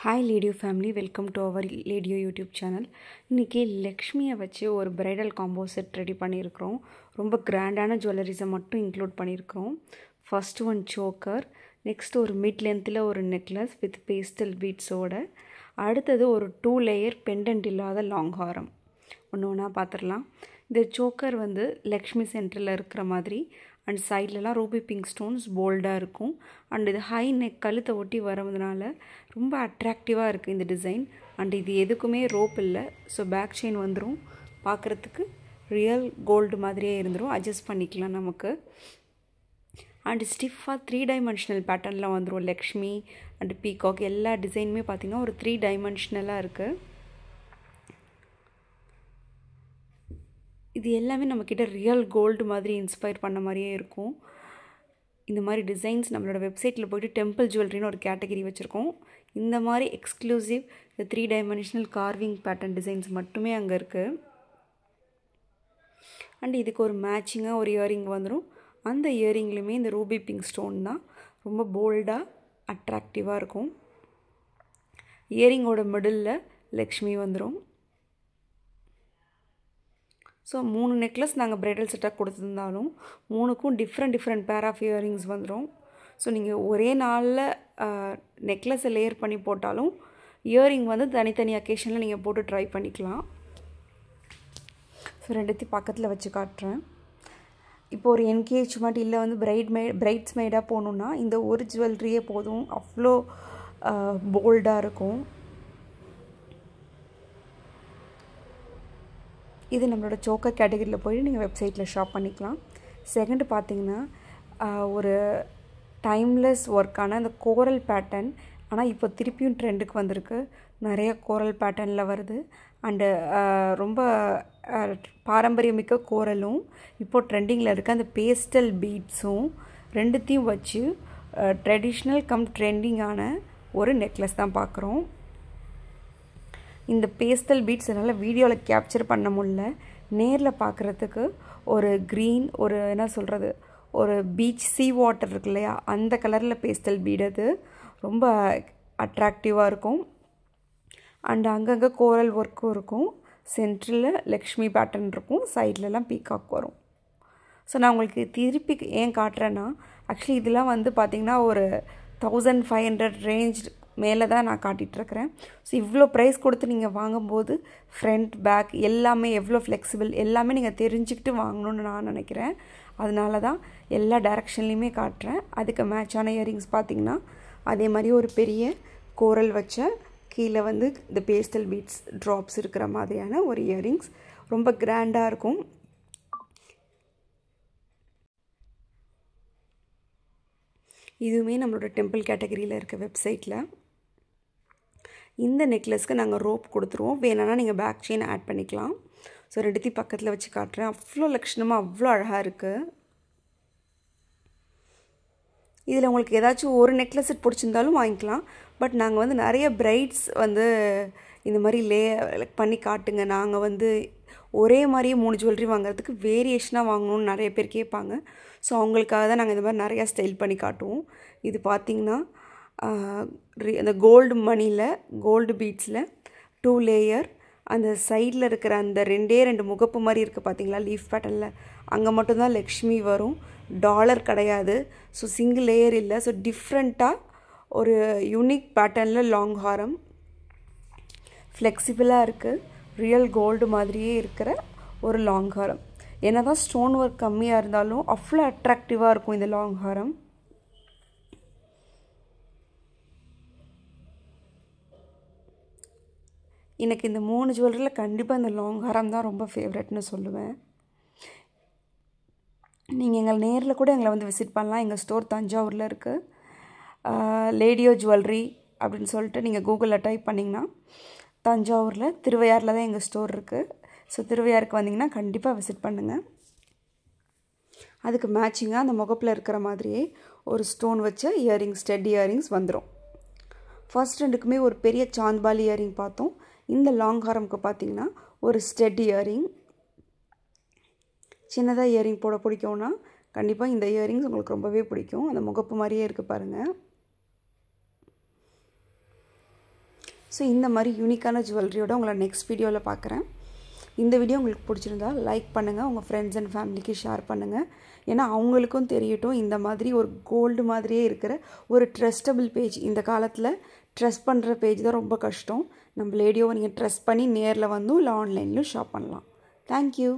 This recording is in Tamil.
Hi Ladio family, welcome to our Ladio YouTube channel. இன்னைக்கு லக்ஷ்மியை வச்சு ஒரு பிரைடல் காம்போ செட் ரெடி பண்ணியிருக்கிறோம். ரொம்ப கிராண்டான ஜுவல்லரிஸை மட்டும் இன்க்ளூட் பண்ணியிருக்கிறோம். ஃபர்ஸ்ட் ஒன் சோக்கர், நெக்ஸ்ட் ஒரு மிட் லென்த்தில் ஒரு நெக்லஸ் வித் பேஸ்டல் பீட்ஸோட, அடுத்தது ஒரு 2 லேயர் பெண்டன்ட் இல்லாத லாங் ஹாரம். ஒன்று ஒன்றா பார்த்துடலாம். இந்த சோக்கர் வந்து லக்ஷ்மி சென்டரில் இருக்கிற மாதிரி அண்ட் சைட்லலாம் ரூபி பிங்க் ஸ்டோன்ஸ் போல்டாக இருக்கும். அண்ட் இது ஹை நெக் கழுத்தை ஒட்டி வரதுனால ரொம்ப அட்ராக்டிவாக இருக்குது இந்த டிசைன். அண்ட் இது எதுக்குமே ரோப் இல்லை, ஸோ பேக் செயின் வந்துடும். பார்க்குறதுக்கு ரியல் கோல்டு மாதிரியே இருந்துடும், அட்ஜஸ்ட் பண்ணிக்கலாம் நமக்கு. அண்ட் ஸ்டிஃபாக 3 டைமென்ஷனல் பேட்டர்னில் வந்துடும். லக்ஷ்மி அண்ட் பீகாக் எல்லா டிசைனுமே பார்த்திங்கன்னா ஒரு 3 டைமென்ஷனலாக இருக்குது. இது எல்லாமே நம்மக்கிட்ட ரியல் கோல்டு மாதிரி இன்ஸ்பயர் பண்ண மாதிரியே இருக்கும். இந்த மாதிரி டிசைன்ஸ் நம்மளோட வெப்சைட்டில் போய்ட்டு டெம்பிள் ஜுவல்லரின்னு ஒரு கேட்டகரி வச்சுருக்கோம். இந்த மாதிரி எக்ஸ்க்ளூசிவ் இந்த 3 டைமென்ஷனல் கார்விங் பேட்டர்ன் டிசைன்ஸ் மட்டுமே அங்கே இருக்குது. அண்ட் இதுக்கு ஒரு மேட்சிங்காக ஒரு இயரிங் வந்துடும். அந்த இயரிங்லேயுமே இந்த ரூபி பிங்க் ஸ்டோன் தான் ரொம்ப போல்டாக அட்ராக்டிவாக இருக்கும். இயரிங்கோட மிடில் லக்ஷ்மி வந்துடும். ஸோ 3 நெக்லஸ் நாங்கள் பிரைடல் செட்டாக கொடுத்துருந்தாலும் 3க்கும் டிஃப்ரெண்ட் பேர் ஆஃப் இயரிங்ஸ் வந்துடும். ஸோ நீங்கள் ஒரே நாளில் நெக்லஸை லேயர் பண்ணி போட்டாலும் இயரிங் வந்து தனித்தனி அக்கேஷனில் நீங்கள் போட்டு ட்ரை பண்ணிக்கலாம். ஸோ ரெண்டுத்தையும் பக்கத்தில் வச்சு காட்டுறேன். இப்போ ஒரு என்கேஜ்மெண்ட் இல்லை வந்து பிரைட்ஸ் மெய்டாக போகணுன்னா இந்த ஒரு ஜுவல்லரியே போதும், அவ்வளோ போல்டாக இருக்கும். இது நம்மளோட சோக்கர் கேட்டகரியில் போய்ட்டு நீங்கள் வெப்சைட்டில் ஷாப் பண்ணிக்கலாம். செகண்டு பார்த்திங்கன்னா ஒரு டைம்லெஸ் ஒர்க்கான அந்த கோரல் பேட்டர்ன், ஆனால் இப்போ திருப்பியும் ட்ரெண்டுக்கு வந்திருக்கு. நிறைய கோரல் பேட்டர்னில் வருது. அண்டு ரொம்ப பாரம்பரியமிக்க கோரலும் இப்போது ட்ரெண்டிங்கில் இருக்க அந்த பேஸ்டல் பீட்ஸும் ரெண்டுத்தையும் வச்சு ட்ரெடிஷ்னல் கம் ட்ரெண்டிங்கான ஒரு நெக்லஸ் தான் பார்க்குறோம். இந்த பேஸ்டல் பீட்ஸ் என்னால் வீடியோவில் கேப்சர் பண்ண முடியல. நேரில் பார்க்குறதுக்கு ஒரு க்ரீன், ஒரு என்ன சொல்கிறது, ஒரு பீச் சீ வாட்டர் இருக்கு இல்லையா, அந்த கலரில் பேஸ்டல் பீட் அது ரொம்ப அட்ராக்டிவாக இருக்கும். அண்ட் அங்கங்கே கோரல் ஒர்க்கும் இருக்கும். சென்ட்ரில் லக்ஷ்மி பேட்டர்ன் இருக்கும், சைட்லலாம் பீகாக் வரும். ஸோ நான் உங்களுக்கு திருப்பி ஏன் காட்டுறேன்னா, ஆக்சுவலி இதெல்லாம் வந்து பார்த்திங்கன்னா ஒரு 1500 ரேஞ்ச் மேலே தான் நான் காட்டிகிட்ருக்கிறேன். ஸோ இவ்வளோ ப்ரைஸ் கொடுத்து நீங்கள் வாங்கும்போது ஃப்ரண்ட் பேக் எல்லாமே எவ்வளோ ஃப்ளெக்சிபிள் எல்லாமே நீங்கள் தெரிஞ்சுக்கிட்டு வாங்கணுன்னு நான் நினைக்கிறேன். அதனால தான் எல்லா டைரெக்ஷன்லேயுமே காட்டுறேன். அதுக்கு மேட்சான இயரிங்ஸ் பார்த்திங்கன்னா அதே மாதிரி ஒரு பெரிய கோரல் வச்ச கீழே வந்து இந்த பேஸ்டல் பீட்ஸ் ட்ராப்ஸ் இருக்கிற மாதிரியான ஒரு இயரிங்ஸ் ரொம்ப கிராண்டாக இருக்கும். இதுவுமே நம்மளோட டெம்பிள் கேட்டகரியில் இருக்க வெப்சைட்டில். இந்த நெக்லஸ்க்கு நாங்கள் ரோப் கொடுத்துருவோம், வேணும்னா நீங்கள் பேக் செயின் ஆட் பண்ணிக்கலாம். ஸோ ரெண்டுத்தையும் பக்கத்தில் வச்சு காட்டுறேன். அவ்வளோ லட்சணமாக அவ்வளோ அழகாக இருக்குது. இதில் உங்களுக்கு ஏதாச்சும் ஒரு நெக்லஸ் செட் பிடிச்சிருந்தாலும் வாங்கிக்கலாம். பட் நாங்கள் வந்து நிறைய பிரைட்ஸ் வந்து இந்த மாதிரி பண்ணி காட்டுங்க, நாங்கள் வந்து ஒரே மாதிரியே 3 ஜுவல்லரி வாங்குறதுக்கு வேரியேஷனாக வாங்கணும்னு நிறைய பேர் கேட்பாங்க. ஸோ அவங்களுக்காக தான் நாங்கள் இந்த மாதிரி நிறையா ஸ்டைல் பண்ணி காட்டுவோம். இது பார்த்திங்கன்னா அந்த கோல்டு மணியில் கோல்டு பீட்ஸில் 2 லேயர், அந்த சைடில் இருக்கிற அந்த 2 முகப்பு மாதிரி இருக்குது பார்த்திங்களா லீஃப் பேட்டர்னில், அங்கே மட்டும்தான் லக்ஷ்மி வரும், டாலர் கிடையாது. ஸோ சிங்கிள் லேயர் இல்லை. ஸோ டிஃப்ரெண்ட்டாக ஒரு யூனிக் பேட்டர்னில் லாங் ஹாரம் ஃப்ளெக்சிபிளாக இருக்குது. ரியல் கோல்டு மாதிரியே இருக்கிற ஒரு லாங் ஹாரம். என்ன தான் ஸ்டோன் ஒர்க் கம்மியாக இருந்தாலும் அவ்வளோ அட்ராக்டிவாக இருக்கும் இந்த லாங் ஹாரம். எனக்கு இந்த 3 ஜுவல்லரியில் கண்டிப்பாக இந்த லாங் ஹாரம் தான் ரொம்ப ஃபேவரெட்னு சொல்லுவேன். நீங்கள் எங்களை நேரில் கூட எங்களை வந்து விசிட் பண்ணலாம். எங்கள் ஸ்டோர் தஞ்சாவூரில் இருக்குது. லேடியோ ஜுவல்லரி அப்படின்னு சொல்லிட்டு நீங்கள் கூகுளில் டைப் பண்ணிங்கன்னா தஞ்சாவூரில் திருவையாறில் தான் எங்கள் ஸ்டோர் இருக்குது. ஸோ திருவையாருக்கு வந்தீங்கன்னா கண்டிப்பாக விசிட் பண்ணுங்கள். அதுக்கு மேட்சிங்காக அந்த முகப்பில் இருக்கிற மாதிரியே ஒரு ஸ்டோன் வச்ச இயரிங்ஸ், ஸ்டெட் இயரிங்ஸ் வந்துடும். ஃபர்ஸ்ட் ரெண்டுக்குமே ஒரு பெரிய சாந்த்பாலி இயரிங் பார்த்தோம். இந்த லாங் ஹாரம்க்கு பார்த்திங்கன்னா ஒரு ஸ்டெட் இயரிங். சின்னதாக இயரிங் போட பிடிக்கும்னா கண்டிப்பாக இந்த இயரிங்ஸ் உங்களுக்கு ரொம்பவே பிடிக்கும். அந்த முகப்பு மாதிரியே இருக்குது பாருங்கள். ஸோ இந்த மாதிரி யூனிக்கான ஜுவல்லரியோட உங்களை நெக்ஸ்ட் வீடியோவில் பார்க்குறேன். இந்த வீடியோ உங்களுக்கு பிடிச்சிருந்தா லைக் பண்ணுங்கள், உங்கள் ஃப்ரெண்ட்ஸ் அண்ட் ஃபேமிலிக்கு ஷேர் பண்ணுங்கள். ஏன்னா அவங்களுக்கும் தெரியட்டும் இந்த மாதிரி ஒரு கோல்டு மாதிரியே இருக்கிற ஒரு ட்ரஸ்டபிள் பேஜ். இந்த காலத்தில் ட்ரஸ்ட் பண்ணுற பேஜ் தான் ரொம்ப கஷ்டம். நம்ம லேடியோவை நீங்கள் ட்ரஸ்ட் பண்ணி நேரில் வந்தும் இல்லை ஆன்லைன்லையும் ஷாப் பண்ணலாம். தேங்க்யூ.